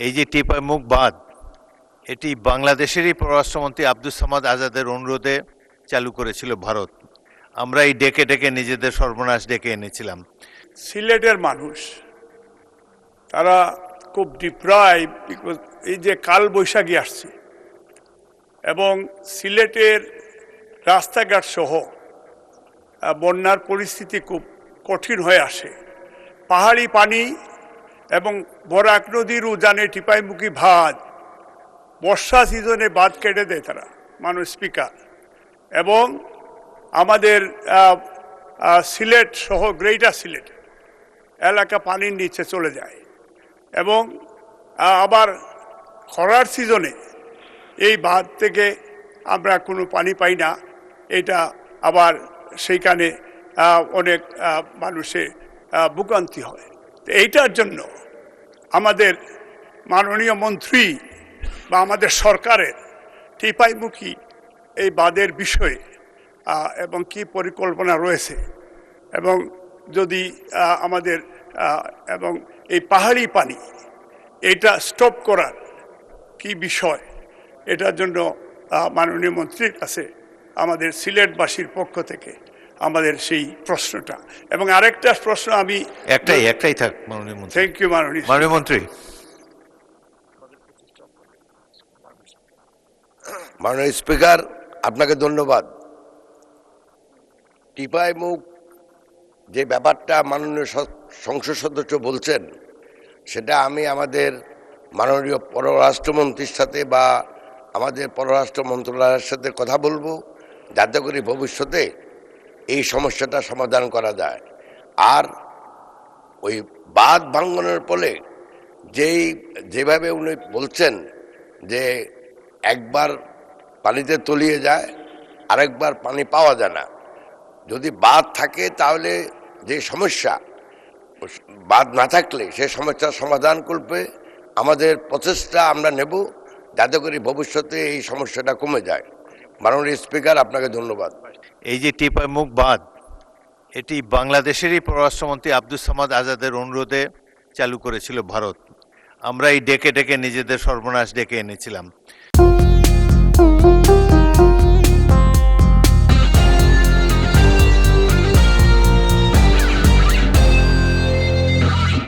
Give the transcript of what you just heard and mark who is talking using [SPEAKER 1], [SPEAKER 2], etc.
[SPEAKER 1] এই যে টিপাইমুখ বাঁধ, এটি বাংলাদেশেরই পররাষ্ট্রমন্ত্রী আব্দুস সামাদ আজাদের অনুরোধে চালু করেছিল ভারত। আমরা এই ডেকে ডেকে নিজেদের সর্বনাশ ডেকে এনেছিলাম।
[SPEAKER 2] সিলেটের মানুষ তারা খুব ডিপ্রাইভ, বিকজ এই যে কাল বৈশাখী আসছে এবং সিলেটের রাস্তাঘাট সহ বন্যার পরিস্থিতি খুব কঠিন হয়ে আসে। পাহাড়ি পানি এবং বরাক নদীর উজানে টিপাইমুখী বাঁধ, বর্ষা সিজনে বাঁধ কেটে দেয় তারা, মানুষ স্পিকার, এবং আমাদের সিলেট সহ গ্রেটার সিলেট এলাকা পানির নিচে চলে যায়। এবং আবার খরার সিজনে এই বাঁধ থেকে আমরা কোনো পানি পাই না, এটা আবার সেইখানে অনেক মানুষের ভোগান্তি হয়। তো এইটার জন্য আমাদের মাননীয় মন্ত্রী বা আমাদের সরকারের টিপাইমুখী এই বাঁধের বিষয়ে এবং কি পরিকল্পনা রয়েছে, এবং যদি আমাদের এবং এই পাহাড়ি পানি এটা স্টপ করার কি বিষয়, এটার জন্য মাননীয় মন্ত্রীর কাছে আমাদের সিলেটবাসীর পক্ষ থেকে আমাদের সেই প্রশ্নটা। এবং আরেকটা প্রশ্ন আমি
[SPEAKER 1] একটাই থাক মাননীয় মন্ত্রী।
[SPEAKER 2] থ্যাংক ইউ
[SPEAKER 1] মাননীয় মন্ত্রী।
[SPEAKER 3] মাননীয় স্পিকার, আপনাকে ধন্যবাদ। টিপাইমুখ যে ব্যাপারটা মাননীয় সংসদ সদস্য বলছেন, সেটা আমি আমাদের মাননীয় পররাষ্ট্রমন্ত্রীর সাথে বা আমাদের পররাষ্ট্র মন্ত্রণালয়ের সাথে কথা বলবো, যাতে করে ভবিষ্যতে এই সমস্যাটা সমাধান করা যায়। আর ওই বাঁধ ভাঙনের ফলে যেভাবে উনি বলছেন যে একবার পানিতে তলিয়ে যায়, আরেকবার পানি পাওয়া যায় না, যদি বাঁধ থাকে তাহলে যে সমস্যা, বাঁধ না থাকলে সে সমস্যার সমাধান করবে আমাদের প্রচেষ্টা আমরা নেব, যাতে করে ভবিষ্যতে এই সমস্যাটা কমে যায়। মাননীয় স্পিকার, আপনাকে ধন্যবাদ।
[SPEAKER 1] এই যে টিপাইমুখ বাঁধ, এটি বাংলাদেশেরই পররাষ্ট্রমন্ত্রী আব্দুস সামাদ আজাদের অনুরোধে চালু করেছিল ভারত। আমরা এই ডেকে ডেকে নিজেদের সর্বনাশ ডেকে এনেছিলাম।